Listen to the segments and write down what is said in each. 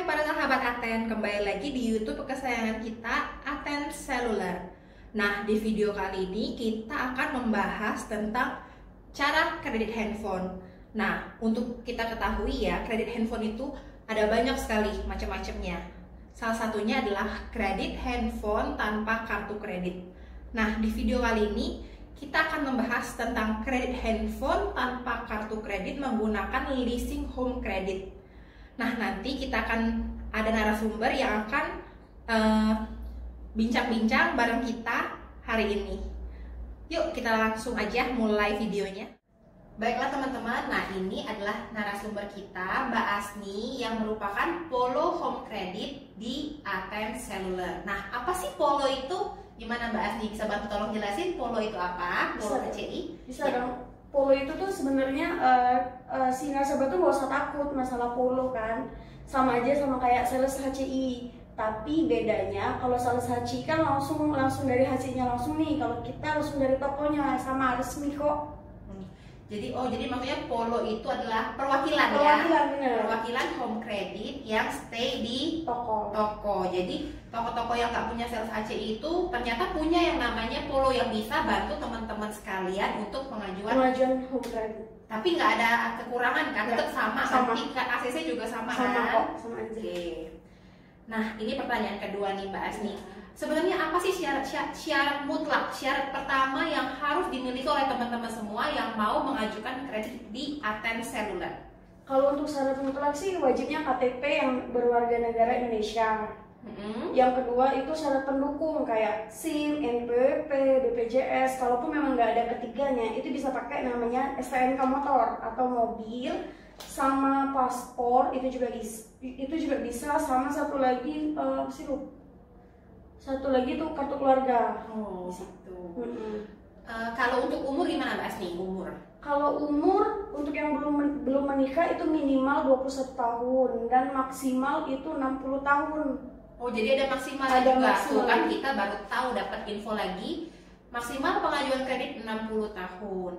para sahabat Aten, kembali lagi di YouTube kesayangan kita, Aten Seluler. Nah, di video kali ini kita akan membahas tentang cara kredit handphone. Nah, untuk kita ketahui ya, kredit handphone itu ada banyak sekali macam-macamnya. Salah satunya adalah kredit handphone tanpa kartu kredit. Nah, di video kali ini kita akan membahas tentang kredit handphone tanpa kartu kredit menggunakan leasing home credit. Nah, nanti kita akan ada narasumber yang akan bincang-bincang bareng kita hari ini. Yuk, kita langsung aja mulai videonya. Baiklah teman-teman, nah ini adalah narasumber kita, Mbak Asni, yang merupakan Polo Home Credit di Aten Seluler. Nah, apa sih Polo itu? Gimana Mbak Asni, bisa bantu tolong jelasin Polo itu apa? Polo HCI? Bisa dong. Polo itu tuh sebenarnya si nasabah tuh gak usah takut masalah polo kan, sama aja sama kayak sales HCI. Tapi bedanya kalau sales HCI kan langsung dari HCI-nya langsung nih, kalau kita langsung dari tokonya, sama resmi kok. Jadi maksudnya Polo itu adalah perwakilan Bener. Perwakilan home credit yang stay di toko. Jadi toko-toko yang nggak punya sales HCI itu ternyata punya yang namanya Polo yang bisa bantu teman-teman sekalian untuk pengajuan home credit. Tapi nggak ada kekurangan kan, tetap sama. Tingkat ACC juga sama kan? Sama aja. Oke. Nah, ini pertanyaan kedua nih Mbak Asni. Sebenarnya apa sih syarat mutlak, syarat pertama yang harus dimiliki oleh teman-teman semua yang mau mengajukan kredit di Aten Seluler? Kalau untuk syarat mutlak sih wajibnya KTP yang berwarga negara Indonesia. Yang kedua itu syarat pendukung kayak SIM, NPWP, BPJS. Kalaupun memang nggak ada ketiganya, itu bisa pakai namanya STNK motor atau mobil, sama paspor itu juga bisa, sama satu lagi tuh kartu keluarga. Oh gitu. Kalau untuk umur gimana Mbak Asni? Umur? Kalau umur untuk yang belum menikah itu minimal 21 tahun dan maksimal itu 60 tahun. Oh, jadi ada maksimal juga. Tuh kan kita baru tahu, dapat info lagi. Maksimal pengajuan kredit 60 tahun.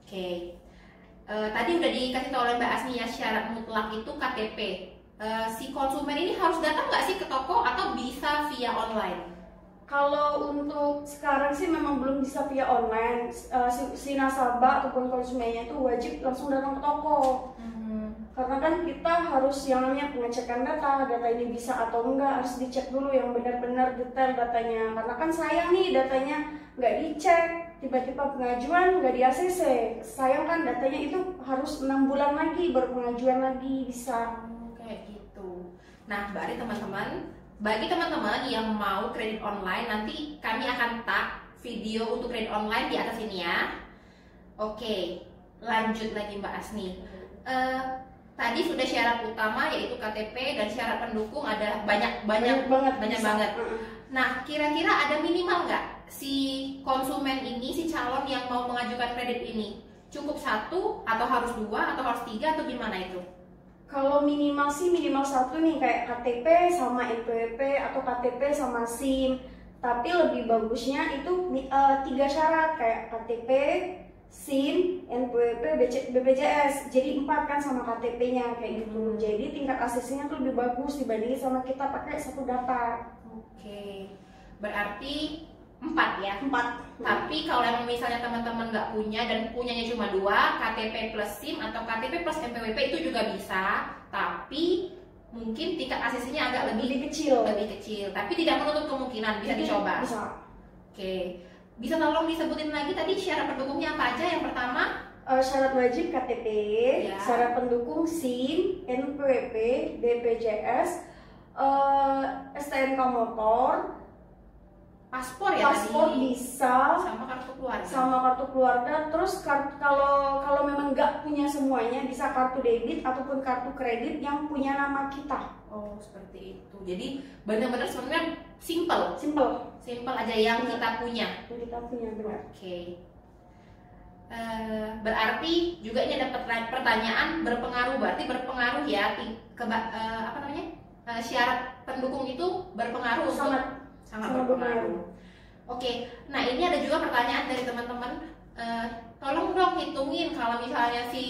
Oke. Tadi udah dikasih tahu oleh Mbak Asni ya, syarat mutlak itu KTP. Si konsumen ini harus datang nggak sih ke toko atau bisa via online? Kalau untuk sekarang sih memang belum bisa via online. Si nasabah ataupun konsumennya itu wajib langsung datang ke toko. Karena kan kita harus yang namanya pengecekan data ini bisa atau enggak, harus dicek dulu yang benar-benar detail datanya. Karena kan sayang nih datanya nggak dicek, tiba-tiba pengajuan nggak di ACC. Sayang kan datanya itu harus 6 bulan lagi baru pengajuan lagi bisa. Kayak gitu. Nah, berarti bagi teman-teman yang mau kredit online, nanti kami akan tag video untuk kredit online di atas ini ya. Oke, lanjut lagi Mbak Asni. Tadi sudah syarat utama yaitu KTP dan syarat pendukung ada banyak banget. Nah, kira-kira ada minimal nggak si konsumen ini, si calon yang mau mengajukan kredit ini? Cukup 1 atau harus 2 atau harus 3 atau gimana itu? Kalau minimal satu nih, kayak KTP sama NPWP atau KTP sama SIM. Tapi lebih bagusnya itu 3 syarat kayak KTP, SIM, NPWP, BPJS. Jadi 4 kan sama KTP-nya kayak gitu. Jadi tingkat ACC-nya tuh lebih bagus dibandingin sama kita pakai 1 data. Oke. Berarti 4 ya? 4. Tapi kalau emang misalnya teman-teman nggak punya dan punyanya cuma 2, KTP plus SIM atau KTP plus NPWP itu juga bisa. Tapi mungkin tingkat ACC-nya agak lebih kecil. Tapi tidak menutup kemungkinan, bisa dicoba. Bisa. Oke. Bisa tolong disebutin lagi tadi syarat pendukungnya apa aja? Yang pertama? Syarat wajib KTP, ya. Syarat pendukung SIM, NPWP, BPJS, STNK motor, paspor ya paspor tadi. Bisa sama kartu keluarga. Terus kalau memang nggak punya semuanya, bisa kartu debit ataupun kartu kredit yang punya nama kita. Oh, seperti itu. Jadi benar-benar sebenarnya simple aja yang kita punya. Benar. Oke. Berarti juga ini ada pertanyaan berpengaruh ya syarat pendukung itu berpengaruh. Sangat berpengaruh. Oke, nah ini ada juga pertanyaan dari teman-teman. tolong dong hitungin kalau misalnya si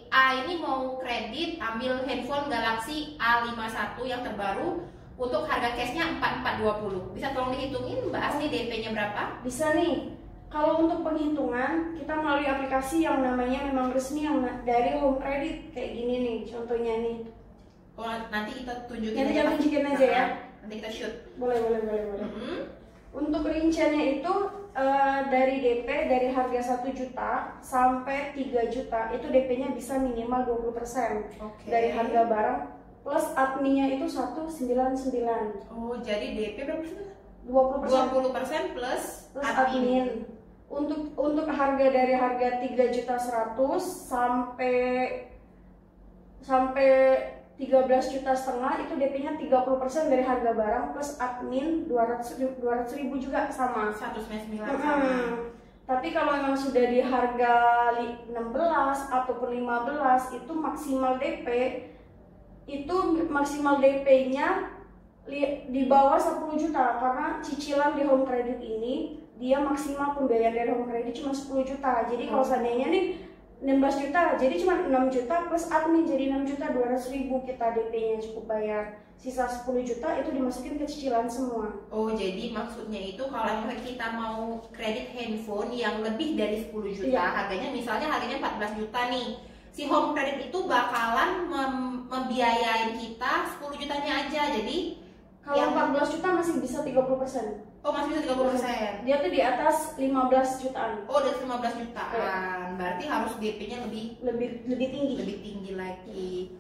A ini mau kredit ambil handphone Galaxy A51 yang terbaru untuk harga cashnya 4420. Bisa tolong dihitungin Mbak Asni DP-nya berapa? Bisa nih. Kalau untuk penghitungan kita melalui aplikasi yang namanya memang resmi yang dari Home Credit kayak gini nih contohnya nih. Oh, nanti kita tunjukin. Nanti kita tunjukin aja ya. Nanti kita shoot. Boleh. Untuk rinciannya itu dari DP dari harga 1 juta sampai 3 juta itu DP-nya bisa minimal 20% dari harga barang plus adminnya itu 199. Oh, jadi DP berapa persen? 20% plus admin. Untuk harga dari harga 3 juta 100 sampai 13 juta setengah itu DP-nya 30% dari harga barang plus admin 200 ribu juga sama 199 sama. Tapi kalau memang sudah di harga 16 ataupun 15 itu maksimal DP-nya di bawah 10 juta karena cicilan di Home Credit ini dia maksimal pembayaran dari Home Credit cuma 10 juta. Jadi kalau seandainya nih 16 juta, jadi cuma 6 juta plus admin jadi 6 juta 200 ribu kita DP-nya cukup bayar. Sisa 10 juta itu dimasukin ke cicilan semua. Oh, jadi maksudnya itu kalau kita mau kredit handphone yang lebih dari 10 juta, harganya misalnya harganya 14 juta nih. Si Home Credit itu bakalan membiayain kita 10 jutanya aja. Jadi kalau 14 juta masih bisa 30%. Oh, masih bisa 30%. Dia tuh di atas 15 jutaan. Oh, dari 15 jutaan. Berarti harus DP-nya lebih tinggi. Lebih tinggi lagi.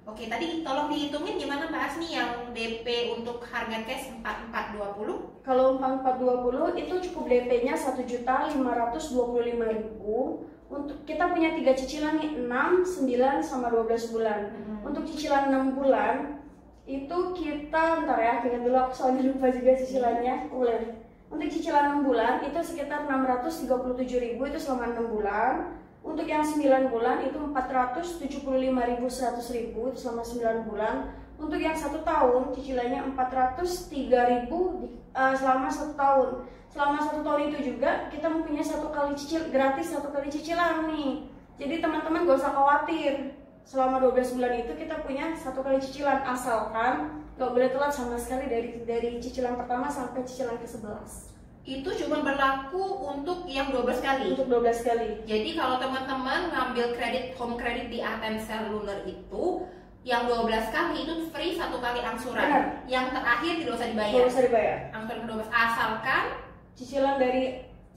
Oke, tadi tolong dihitungin gimana Mbak Asni yang DP untuk harga cash 4420? Kalau 4420 itu cukup DP-nya 1.525.000. Untuk kita punya 3 cicilan nih, 6, 9 sama 12 bulan. Untuk cicilan 6 bulan itu kita ntar ya, ingat dulu aku soalnya lupa juga cicilannya. Boleh. Untuk cicilan 6 bulan itu sekitar 637.000 itu selama 6 bulan. Untuk yang 9 bulan itu 475.100.000 itu selama 9 bulan. Untuk yang 1 tahun cicilannya 403.000 selama 1 tahun. Selama 1 tahun itu juga kita mempunyai 1 kali gratis 1 kali cicilan nih. Jadi teman-teman gak usah khawatir. Selama 12 bulan itu kita punya 1 kali cicilan, asalkan gak boleh telat sama sekali dari cicilan pertama sampai cicilan ke-11. Itu cuma berlaku untuk yang 12 kali? Untuk 12 kali. Jadi kalau teman-teman ngambil kredit Home Credit di Aten Cellular itu yang 12 kali itu free 1 kali angsuran. Benar. Yang terakhir tidak usah dibayar. Tidak usah dibayar. Angsuran ke-12 asalkan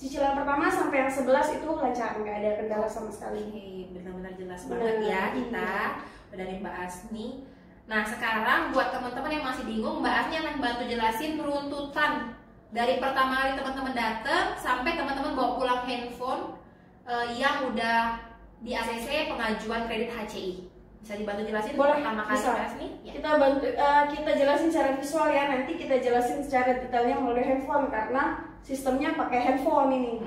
cicilan pertama sampai yang 11 itu lancar, nggak ada kendala sama sekali. Benar-benar jelas banget ya kita dari Mbak Asni. Nah, sekarang buat teman-teman yang masih bingung, Mbak Asni akan bantu jelasin runtutan dari pertama kali teman-teman datang sampai teman-teman bawa pulang handphone yang udah di ACC pengajuan kredit HCI. Bisa dibantu jelasin? Boleh, pertama kali bisa. Mbak Asni? Ya. Kita jelasin secara visual ya, nanti kita jelasin secara detailnya melalui handphone karena sistemnya pakai handphone ini.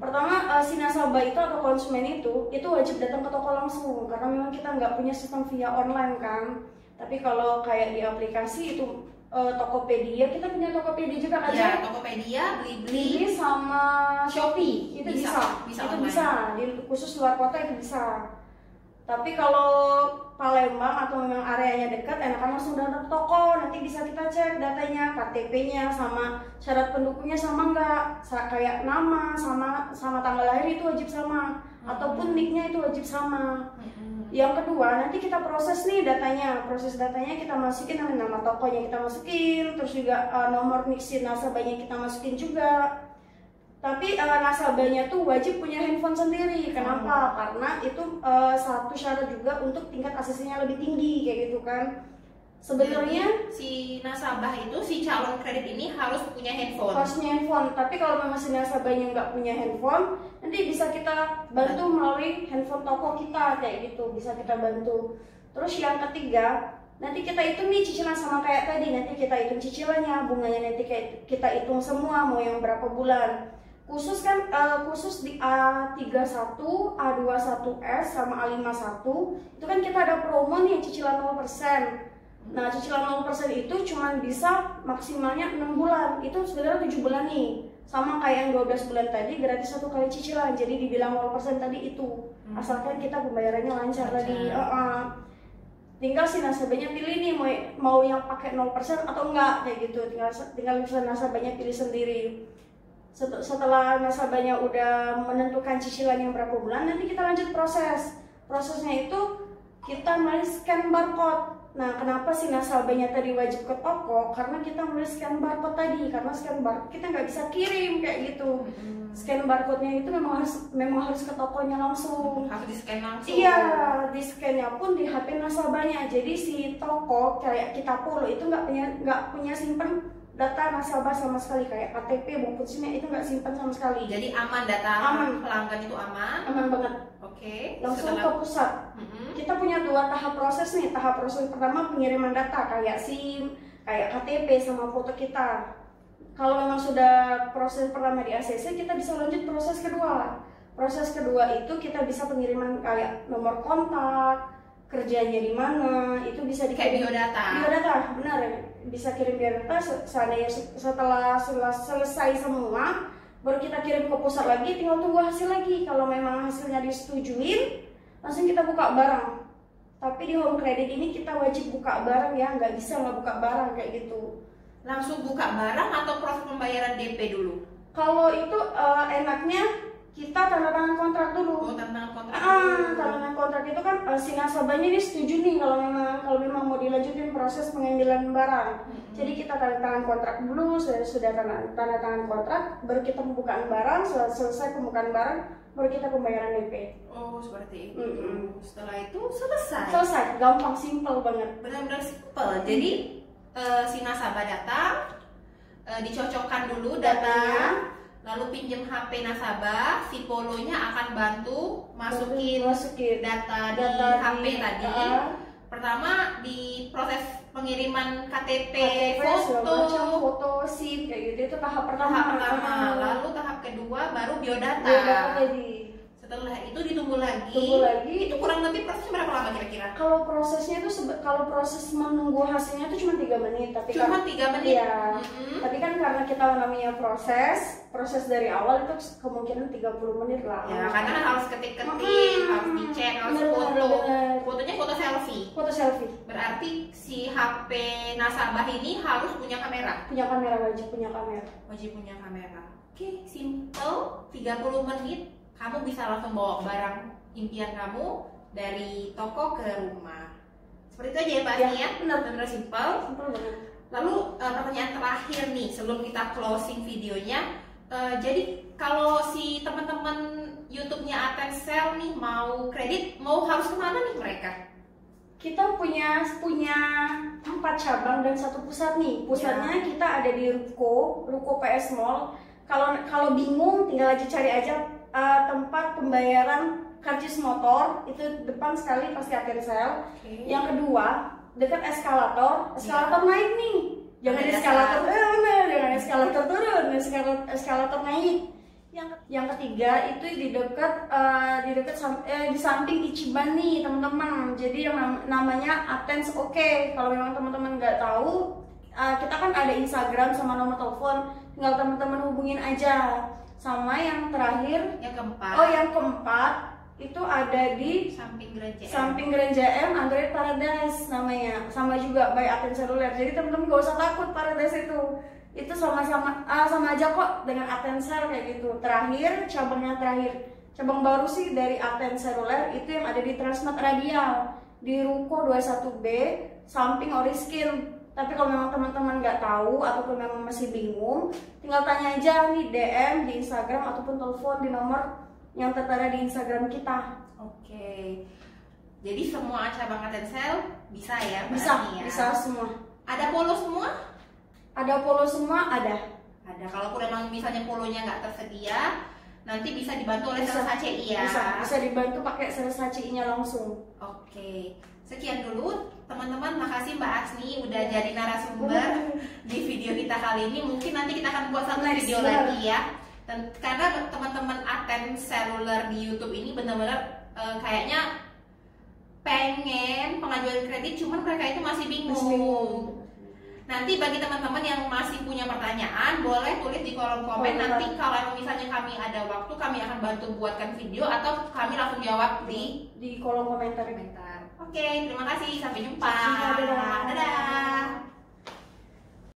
Pertama, si nasabah itu atau konsumen itu wajib datang ke toko langsung karena memang kita nggak punya sistem via online kan. Tapi kalau kayak di aplikasi itu Tokopedia, kita punya Tokopedia juga kan? Ya, Tokopedia, Blibli sama Shopee itu bisa. Itu bisa. Di khusus luar kota itu bisa. Tapi kalau Palembang atau memang areanya dekat, enakan langsung datang ke toko. Nanti bisa kita cek datanya, KTP-nya sama syarat pendukungnya sama enggak, kayak nama sama tanggal lahir itu wajib sama, ataupun nick-nya itu wajib sama. Yang kedua, nanti kita proses nih datanya. Proses datanya kita masukin nama tokonya kita masukin, terus juga nomor nick si nasabahnya kita masukin juga. Tapi nasabahnya tuh wajib punya handphone sendiri. Kenapa? Karena itu satu syarat juga untuk tingkat ACC-nya lebih tinggi kayak gitu kan. Sebenarnya si nasabah itu, si calon kredit ini harus punya handphone. Harus punya handphone. Tapi kalau memang si nasabahnya nggak punya handphone, nanti bisa kita bantu melalui handphone toko kita kayak gitu. Bisa kita bantu. Terus yang ketiga, nanti kita hitung nih cicilan sama kayak tadi. Nanti kita hitung cicilannya, bunganya nanti kita hitung semua mau yang berapa bulan. Khusus di A31, A21S sama A51 itu kan kita ada promo nih cicilan 0%. Nah, cicilan 0% itu cuma bisa maksimalnya 6 bulan. Itu sebenarnya 7 bulan nih. Sama kayak yang 12 bulan tadi, gratis 1 kali cicilan. Jadi dibilang 0% tadi itu. Asalkan kita pembayarannya lancar tadi. Tinggal si nasabahnya pilih nih mau yang pakai 0% atau enggak kayak gitu. Tinggal nasabahnya pilih sendiri. Setelah nasabahnya udah menentukan cicilan yang berapa bulan, nanti kita lanjut prosesnya itu kita mulai scan barcode. Nah, kenapa si nasabahnya tadi wajib ke toko? Karena kita mulai scan barcode tadi. Karena scan barcode kita nggak bisa kirim kayak gitu. Scan barcode-nya itu memang harus ke tokonya langsung. Harus di scan langsung. Iya, di scan-nya pun di HP nasabahnya. Jadi si toko kayak kita Polo itu nggak punya simpen data nasabah sama sekali, kayak KTP maupun SIM itu nggak simpan sama sekali. Jadi aman data pelanggan itu aman? Aman banget. Oke. Langsung ke pusat. Kita punya 2 tahap proses nih. Tahap proses pertama pengiriman data kayak SIM, kayak KTP sama foto kita. Kalau memang sudah proses pertama di ACC, kita bisa lanjut proses kedua. Proses kedua itu kita bisa pengiriman kayak nomor kontak, kerjanya di mana, itu bisa dikirim. Kayak biodata. Biodata, benar. Bisa kirim biodata. Setelah selesai semua, baru kita kirim ke pusat lagi. Tinggal tunggu hasil lagi. Kalau memang hasilnya disetujuin, langsung kita buka barang. Tapi di Home Credit ini kita wajib buka barang ya, nggak bisa nggak buka barang kayak gitu. Langsung buka barang atau proses pembayaran DP dulu? Kalau itu enaknya kita tanda tangan kontrak dulu. Oh, tanda tangan kontrak. Tanda tangan kontrak itu kan si nasabahnya ini setuju nih kalau memang mau dilanjutin proses pengambilan barang. Jadi kita tanda tangan kontrak dulu. Sudah tanda tangan kontrak, baru kita pembukaan barang. Selesai pembukaan barang, baru kita pembayaran DP. Oh, seperti itu. Setelah itu selesai. Selesai, gampang, simple banget. Benar-benar simple. Jadi si nasabah datang, dicocokkan dulu datanya, lalu pinjam HP nasabah, si Polonya akan bantu masukin data di HP tadi. Pertama di proses pengiriman KTP, foto, SIM kayak gitu, itu tahap pertama. Lalu tahap kedua baru biodata. Tadi. Setelah itu ditunggu lagi. Itu kurang lebih prosesnya berapa lama kira-kira? Kalau prosesnya itu kalau proses menunggu hasilnya itu cuma 3 menit, tapi cuma 3 menit. Iya. Tapi kan karena kita namanya proses dari awal itu kemungkinan 30 menit lah. Ya, karena harus ketik-ketik, harus dicek, harus foto. Fotonya foto selfie. Foto selfie. Berarti si HP nasabah ini harus punya kamera. Wajib punya kamera. Wajib punya kamera. Oke, simple, 30 menit. Kamu bisa langsung bawa barang impian kamu dari toko ke rumah. Seperti itu aja ya Pak Asni ya? Benar-benar simple. Lalu pertanyaan terakhir nih sebelum kita closing videonya. Jadi kalau si teman-teman YouTube-nya Atensel nih mau kredit, harus kemana nih mereka? Kita punya 4 cabang dan 1 pusat nih. Pusatnya kita ada di Ruko PS Mall. Kalau bingung tinggal aja cari aja tempat pembayaran karcis motor, itu depan sekali pasti Atensel. Yang kedua dekat eskalator naik nih, jangan eskalator jangan eskalator turun, eskalator naik. Yang ketiga itu di samping Ichiban nih teman-teman. Jadi yang namanya Atens Oke. Kalau memang teman-teman nggak tahu, kita kan ada Instagram sama nomor telepon, tinggal teman-teman hubungin aja. Sama yang terakhir, yang keempat itu ada di samping Gereja M, Android Paradise namanya, sama juga by Atens Seluler. Jadi teman-teman gak usah takut, Paradise itu sama aja kok dengan Atensel kayak gitu. Cabang baru sih dari Atens Seluler itu yang ada di Transmart Radial di Ruko 21B samping Oriskin. Tapi kalau memang teman-teman nggak tahu ataupun memang masih bingung, tinggal tanya aja nih DM di Instagram ataupun telepon di nomor yang tertera di Instagram kita. Oke. Jadi semua cabang Atensel bisa ya? Bisa semua. Ada polo semua? Ada polo semua, ada. Kalaupun memang misalnya polonya nggak tersedia, nanti bisa dibantu oleh sales HCI ya? Bisa dibantu pakai sales HCI-nya langsung. Oke. Sekian dulu teman-teman, makasih Mbak Asni udah jadi narasumber di video kita kali ini. Mungkin nanti kita akan buat satu video lagi ya. Karena teman-teman Atens Seluler di YouTube ini benar-benar kayaknya pengen pengajuan kredit, cuman mereka itu masih bingung. Nanti bagi teman-teman yang masih punya pertanyaan, boleh tulis di kolom komen. Nanti kalau misalnya kami ada waktu, kami akan bantu buatkan video atau kami langsung jawab di kolom komentar. Oke, terima kasih. Sampai jumpa. Dadah. Dadah.